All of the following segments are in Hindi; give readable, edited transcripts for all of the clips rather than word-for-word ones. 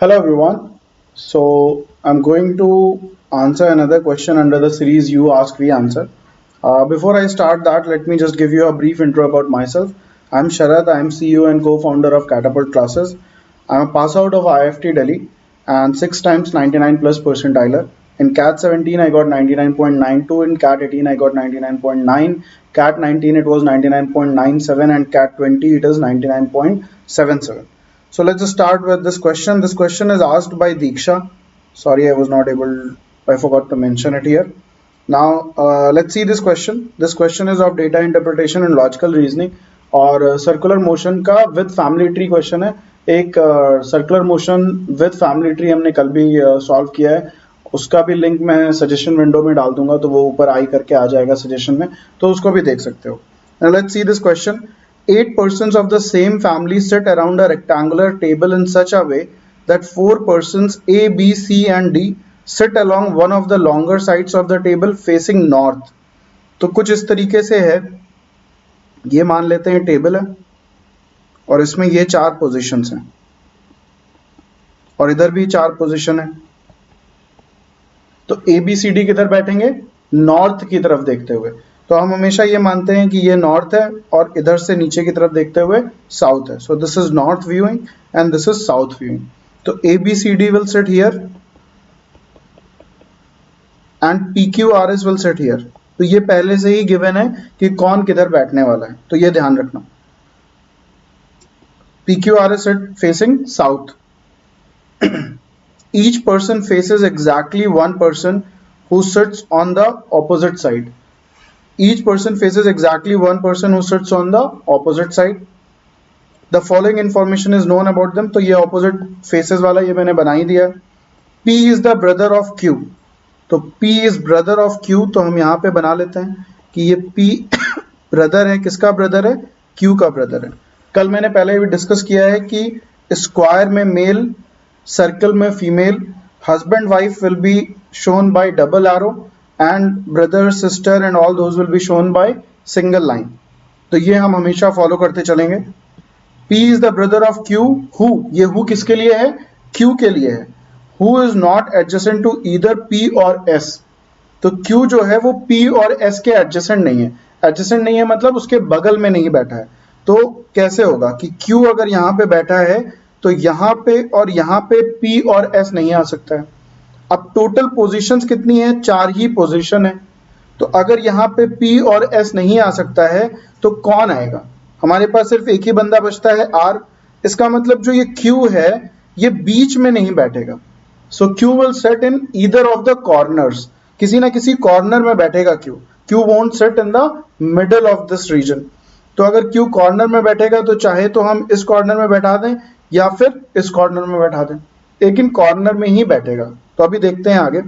Hello everyone. So I'm going to answer another question under the series You Ask We Answer. Before I start that, let me just give you a brief intro about myself. I'm Sharad. I'm CEO and co-founder of Catapult Classes. I'm a pass out of IFT Delhi and six times 99 plus percentiler. In CAT 17 I got 99.92. In CAT 18 I got 99.9. CAT 19 it was 99.97 and CAT 20 it is 99.77. So let's just start with this question. This question is asked by Diksha. Sorry, I forgot to mention it here. Now, let's see this question. This question is of data interpretation and logical reasoning और सर्कुलर मोशन का विद फैमिली ट्री क्वेश्चन है. एक circular motion with family tree हमने कल भी सॉल्व किया है. उसका भी लिंक मैं सजेशन विंडो में डाल दूंगा, तो वो ऊपर आई करके आ जाएगा सजेशन में, तो उसको भी देख सकते हो. Let's see this question. 8 persons of the same family sit around a rectangular table in such a way that 4 persons A, B, C and D sit along one of the longer sides of the table facing north. तो कुछ इस तरीके से है. ये मान लेते हैं टेबल है और इसमें ये 4 पोजीशंस हैं और इधर भी 4 पोजीशन है. तो ए बी सी डी किधर बैठेंगे? नॉर्थ की तरफ देखते हुए. तो हम हमेशा ये मानते हैं कि ये नॉर्थ है और इधर से नीचे की तरफ देखते हुए साउथ है. So this is north viewing and this is south viewing. तो A B C D will sit here and P Q R S will sit here. तो ये पहले से ही गिवन है कि कौन किधर बैठने वाला है, तो ये ध्यान रखना. P Q R S sit facing south. Each person faces exactly one person who sits on the opposite side. Each person faces exactly one person who sits on the opposite side. The following information is known about them. तो ये opposite faces वाला ये मैंने बना ही दिया. P is the brother of Q. तो P is brother of Q, तो हम यहाँ पे बना लेते हैं कि ये P ब्रदर है. किसका ब्रदर है? Q का ब्रदर है. कल मैंने पहले भी डिस्कस किया है कि स्क्वायर में मेल, सर्कल में female, husband wife will be shown by double arrow and brother sister and all those will be shown by single line. तो ये हम हमेशा फॉलो करते चलेंगे. P is the brother of Q. Who, ये हु किसके लिए है? Q के लिए है. Who is not adjacent to either P और S. तो Q जो है वो P और S के एडजेसेंट नहीं है. एडजेसेंट नहीं है मतलब उसके बगल में नहीं बैठा है. तो कैसे होगा कि Q अगर यहाँ पे बैठा है तो यहाँ पे और यहाँ पे P और S नहीं आ सकता है. अब टोटल पोजीशंस कितनी है? 4 ही पोजीशन है. तो अगर यहाँ पे P और S नहीं आ सकता है तो कौन आएगा? हमारे पास सिर्फ एक ही बंदा बचता है R. इसका मतलब जो ये Q है ये बीच में नहीं बैठेगा. So Q will sit in either of the corners. किसी ना किसी कॉर्नर में बैठेगा Q. Q won't sit in the middle of this region. तो अगर Q कॉर्नर में बैठेगा तो चाहे तो हम इस कॉर्नर में बैठा दें या फिर इस कॉर्नर में बैठा दें, लेकिन कॉर्नर में ही बैठेगा. तो अभी देखते हैं आगे.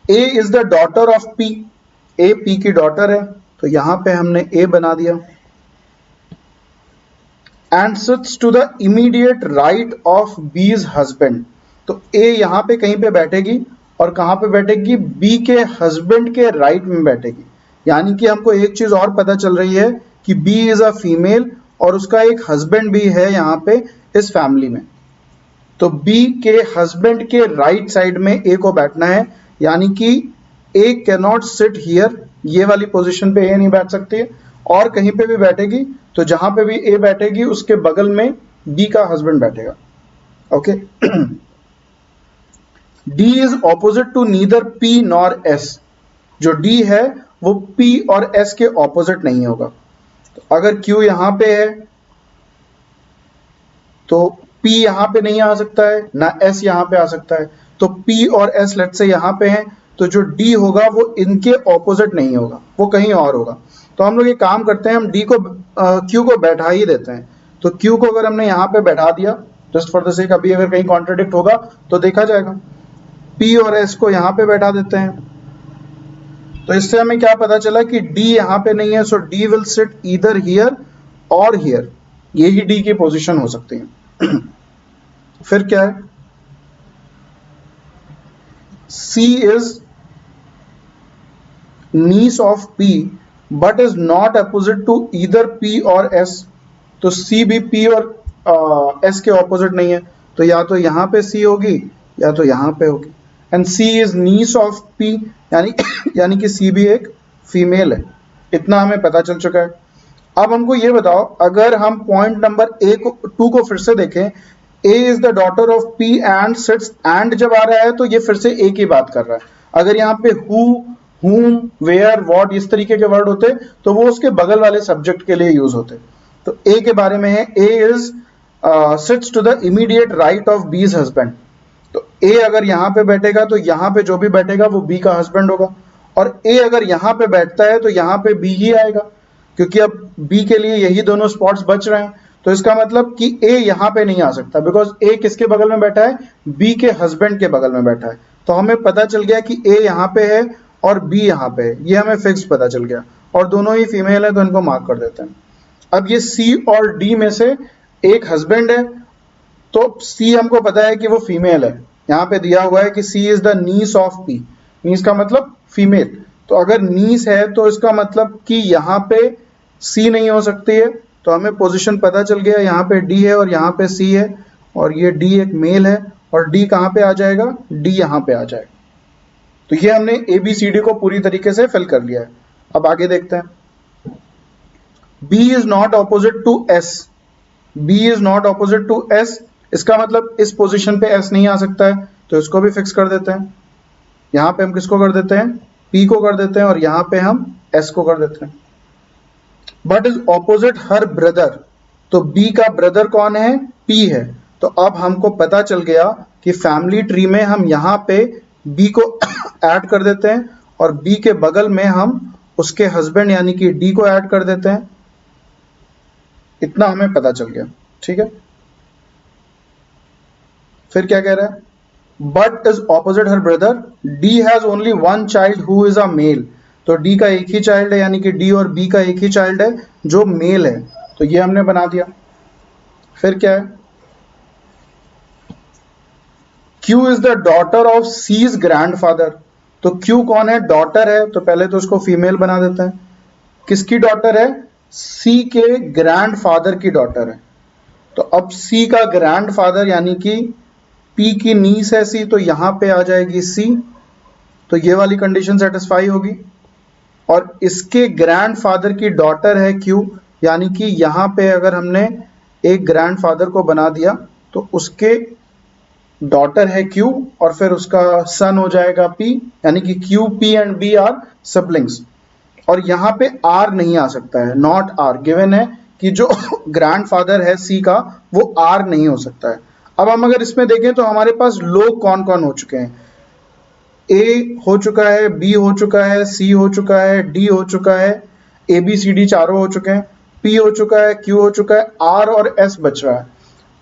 A is the daughter of P. A P की डॉटर है, तो यहां पे हमने A बना दिया. And sits to the immediate right of B's husband. तो A यहां पे कहीं पे बैठेगी और कहां पे बैठेगी? B के हस्बैंड के राइट में बैठेगी. यानी कि हमको एक चीज और पता चल रही है कि B इज अ फीमेल और उसका एक हस्बैंड भी है यहाँ पे इस फैमिली में. तो B के हस्बैंड के राइट साइड में A को बैठना है. यानी कि A कैनॉट सिट हियर. ये वाली पोजीशन पे A नहीं बैठ सकती है और कहीं पे भी बैठेगी तो जहां पे भी A बैठेगी उसके बगल में B का हस्बैंड बैठेगा. Okay. D is opposite to neither P nor S. जो D है वो P और S के ऑपोजिट नहीं होगा. तो अगर Q यहां पे है तो P यहां पे नहीं आ सकता है, ना S यहां पे आ सकता है. तो P और S लेट से यहां पे हैं, तो जो D होगा वो इनके ऑपोजिट नहीं होगा, वो कहीं और होगा. तो हम लोग ये काम करते हैं, हम D को Q को बैठा ही देते हैं. तो Q को अगर हमने यहाँ पे बैठा दिया जस्ट फॉर द सेक, अभी अगर कहीं कॉन्ट्राडिक्ट होगा तो देखा जाएगा. P और S को यहाँ पे बैठा देते हैं. तो इससे हमें क्या पता चला कि D यहाँ पे नहीं है. सो D will sit either here और हियर. यही D की पोजीशन हो सकती है. फिर क्या है? C is niece of P but is not opposite to either P और S. तो C भी P और एस के ऑपोजिट नहीं है, तो या तो यहाँ पे सी होगी या तो यहाँ पे होगी। And C is niece of P, यानी कि सी भी एक फीमेल है। इतना हमें पता चल चुका है। अब हमको ये बताओ, अगर हम पॉइंट नंबर टू को फिर से देखें, A is the daughter of P and sits, and जब आ रहा है तो ये फिर से ए की बात कर रहा है। अगर यहाँ पे हु, whom, where, what इस तरीके के वर्ड होते तो वो उसके बगल वाले सब्जेक्ट के लिए यूज होते। तो ए के बारे में है, A is sits to the immediate right of B's husband. तो ए अगर यहाँ पे बैठेगा तो यहाँ पे जो भी बैठेगा वो बी का हस्बैंड होगा, और ए अगर यहाँ पे बैठता है तो यहाँ पे बी ही आएगा, क्योंकि अब बी के लिए यही दोनों स्पॉट्स बच रहे हैं। तो इसका मतलब कि ए यहाँ पे नहीं आ सकता, बिकॉज ए किसके बगल में बैठा है, बी के हस्बैंड के बगल में बैठा है। तो हमें पता चल गया कि ए यहाँ पे है और बी यहाँ पे है, ये हमें फिक्स पता चल गया, और दोनों ही फीमेल है तो इनको मार्क कर देते हैं। अब ये सी और डी में से एक हस्बैंड है, तो सी हमको पता है कि वो फीमेल है, यहाँ पे दिया हुआ है कि C is the niece of P, niece का मतलब फीमेल। तो अगर नीस है तो इसका मतलब कि यहाँ पे सी नहीं हो सकती है, तो हमें पोजीशन पता चल गया, यहाँ पे डी है और यहाँ पे सी है, और ये डी एक मेल है, और डी कहाँ पे आ जाएगा, डी यहाँ पे आ जाएगा। तो ये हमने ए बी सी डी को पूरी तरीके से फिल कर लिया है। अब आगे देखते हैं। B is not opposite to S, B is not opposite to S, इसका मतलब इस पोजीशन पे एस नहीं आ सकता है, तो इसको भी फिक्स कर देते हैं। यहाँ पे हम किसको कर देते हैं, पी को कर देते हैं, और यहाँ पे हम एस को कर देते हैं। But is opposite her brother, तो बी का ब्रदर कौन है, पी है। तो अब हमको पता चल गया कि फैमिली ट्री में हम यहाँ पे बी को ऐड कर देते हैं, और बी के बगल में हम उसके हस्बैंड यानी कि डी को ऐड कर देते हैं। इतना हमें पता चल गया, ठीक है। फिर क्या कह रहा है, but is opposite her brother, D has only one child who is a male, तो डी का एक ही चाइल्ड है, यानी कि डी और बी का एक ही चाइल्ड है जो मेल है, तो ये हमने बना दिया। फिर क्या है, Q is the daughter of C's grandfather, तो Q कौन है, डॉटर है, तो पहले तो उसको फीमेल बना देते हैं। किसकी डॉटर है, C के ग्रैंडफादर की डॉटर है। तो अब C का ग्रैंडफादर यानी कि P की नीस है C, तो यहाँ पे आ जाएगी C, तो ये वाली कंडीशन सेटिस्फाई होगी। और इसके ग्रैंडफादर की डॉटर है Q, यानी कि यहाँ पे अगर हमने एक ग्रैंडफादर को बना दिया तो उसके डॉटर है Q, और फिर उसका सन हो जाएगा P, यानी कि Q, P एंड B आर सिबलिंग्स। और यहाँ पे R नहीं आ सकता है, नॉट R, गिवन है कि जो ग्रैंडफादर है C का वो R नहीं हो सकता है। अब हम अगर इसमें देखें तो हमारे पास लोग कौन कौन हो चुके हैं, A हो चुका है, B हो चुका है, C हो चुका है, D हो चुका है, A B C D चारों हो चुके हैं, P हो चुका है, Q हो चुका है, R और S बच रहा है।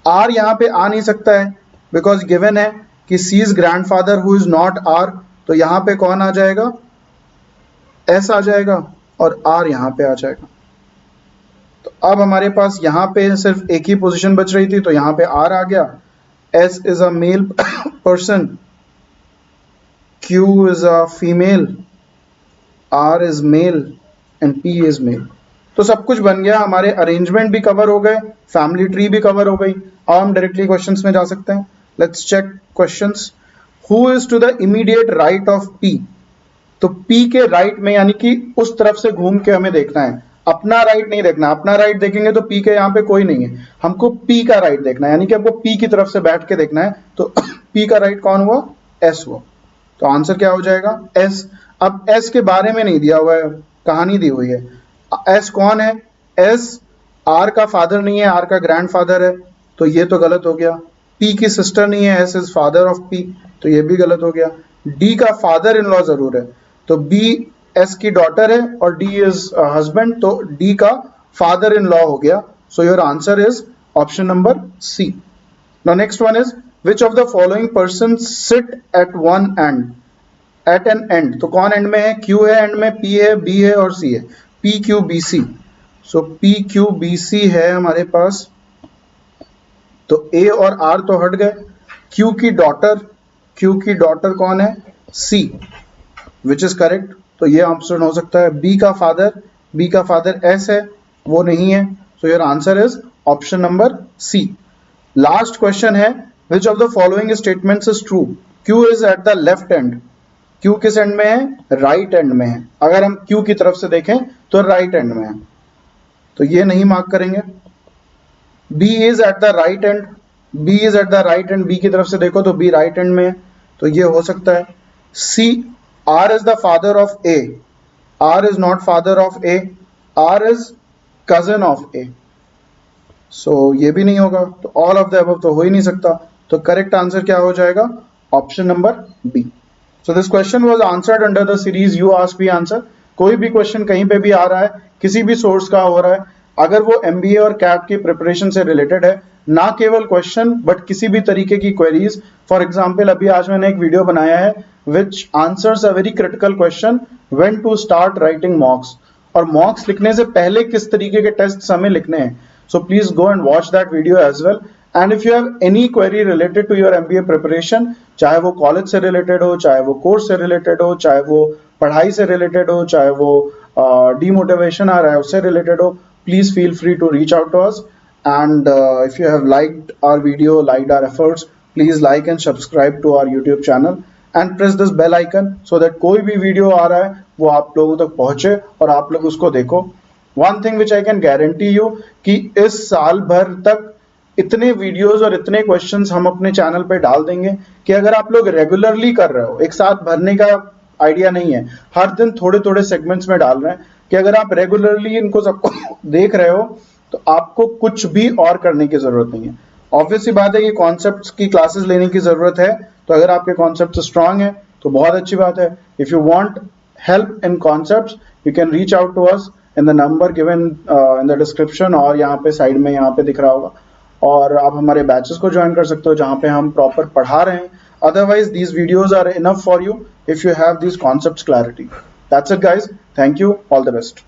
R यहाँ पे आ नहीं सकता है, बिकॉज गिवन है कि C is grandfather who is not R, तो यहाँ पे कौन आ जाएगा, S आ जाएगा, और R यहाँ पे आ जाएगा। तो अब हमारे पास यहाँ पे सिर्फ एक ही पोजीशन बच रही थी, तो यहाँ पे R आ गया। S is a male person, Q is a female, R is male and P is male. तो सब कुछ बन गया, हमारे अरेंजमेंट भी कवर हो गए, फैमिली ट्री भी कवर हो गई। अब हम डायरेक्टली क्वेश्चंस में जा सकते हैं। Let's check questions. Who is to the immediate right of P, तो P के राइट में यानी कि उस तरफ से घूम के हमें देखना है, अपना राइट नहीं देखना। अपना राइट देखेंगे तो P के यहाँ पे कोई नहीं है, हमको P का राइट देखना है, यानी कि हमको P की तरफ से बैठ के देखना है। तो P का राइट कौन हुआ, S हुआ, तो आंसर क्या हो जाएगा, S। अब S के बारे में नहीं दिया हुआ है, कहानी दी हुई है। S कौन है, S R का फादर नहीं है, R का ग्रैंडफादर है, तो ये तो गलत हो गया। P की सिस्टर नहीं है, S is father of P, तो ये भी गलत हो गया। D का फादर इन लॉ जरूर है, तो B S की डॉटर है और D इज हस्बैंड, तो D का फादर इन लॉ हो गया। So your answer is option number C। Now next one is which of the following person sit at one end, at an end, तो कौन एंड में है, Q है एंड में, P है, B है और C है, P Q B C। सो P Q B C है हमारे पास, तो A और R तो हट गए। Q की डॉटर कौन है, C, विच इज करेक्ट, तो ये ऑप्शन हो सकता है। B का फादर S है, वो नहीं है, so your answer is option number C। Last question है, which of the following statements is true? Q is at the left end. Q किस एंड में है? राइट एंड में है. अगर हम Q की तरफ से देखें तो राइट एंड में है, तो ये नहीं मार्क करेंगे. B is at the right and. B is at the right and. B की तरफ से देखो तो B राइट एंड में है, तो ये हो सकता है. C, R is the father of A. R is not father of A. R is cousin of A. सो ये भी नहीं होगा, तो ऑल ऑफ द अबव तो हो ही नहीं सकता. तो करेक्ट आंसर क्या हो जाएगा? Option number B. So this question was answered under the series you ask we answer. कोई भी क्वेश्चन कहीं पे भी आ रहा है, किसी भी सोर्स का हो रहा है, अगर वो एमबीए और कैट की प्रिपरेशन से रिलेटेड है, ना केवल क्वेश्चन बट किसी भी तरीके की क्वेरीज. फॉर एग्जाम्पल अभी आज मैंने एक वीडियो बनाया है which answers a very critical question, when to start writing mocks. और मॉक्स लिखने से पहले किस तरीके के टेस्ट हमें लिखने हैं. So please go and watch that video as well. And if you have any query related to your MBA preparation, चाहे वो कॉलेज से रिलेटेड हो, चाहे वो कोर्स से रिलेटेड हो, चाहे वो पढ़ाई से रिलेटेड हो, चाहे वो डीमोटिवेशन आ रहा है उससे रिलेटेड हो, please feel free to reach out to us. And if you have liked our video, liked our efforts, please like and subscribe to our YouTube channel and press this bell icon so that कोई भी वीडियो आ रहा है वो आप लोगों तक पहुंचे और आप लोग उसको देखो. One thing which I can guarantee you कि इस साल भर तक इतने वीडियोस और इतने क्वेश्चंस हम अपने चैनल पे डाल देंगे कि अगर आप लोग रेगुलरली कर रहे हो, एक साथ भरने का आइडिया नहीं है, हर दिन थोड़े थोड़े सेगमेंट्स में डाल रहे हैं, कि अगर आप रेगुलरली इनको सबको देख रहे हो तो आपको कुछ भी और करने की जरूरत नहीं है. ऑब्वियस सी बात है कि कॉन्सेप्ट्स की क्लासेस लेने की जरूरत है, तो अगर आपके कॉन्सेप्ट स्ट्रांग है तो बहुत अच्छी बात है. If you want help in concepts you can reach out to us in the number given in the description, और यहाँ पे साइड में यहाँ पे दिख रहा होगा, और आप हमारे बैचेस को ज्वाइन कर सकते हो जहाँ पे हम प्रॉपर पढ़ा रहे हैं. Otherwise these videos are enough for you if you have these concepts clarity. That's it guys, thank you, all the best.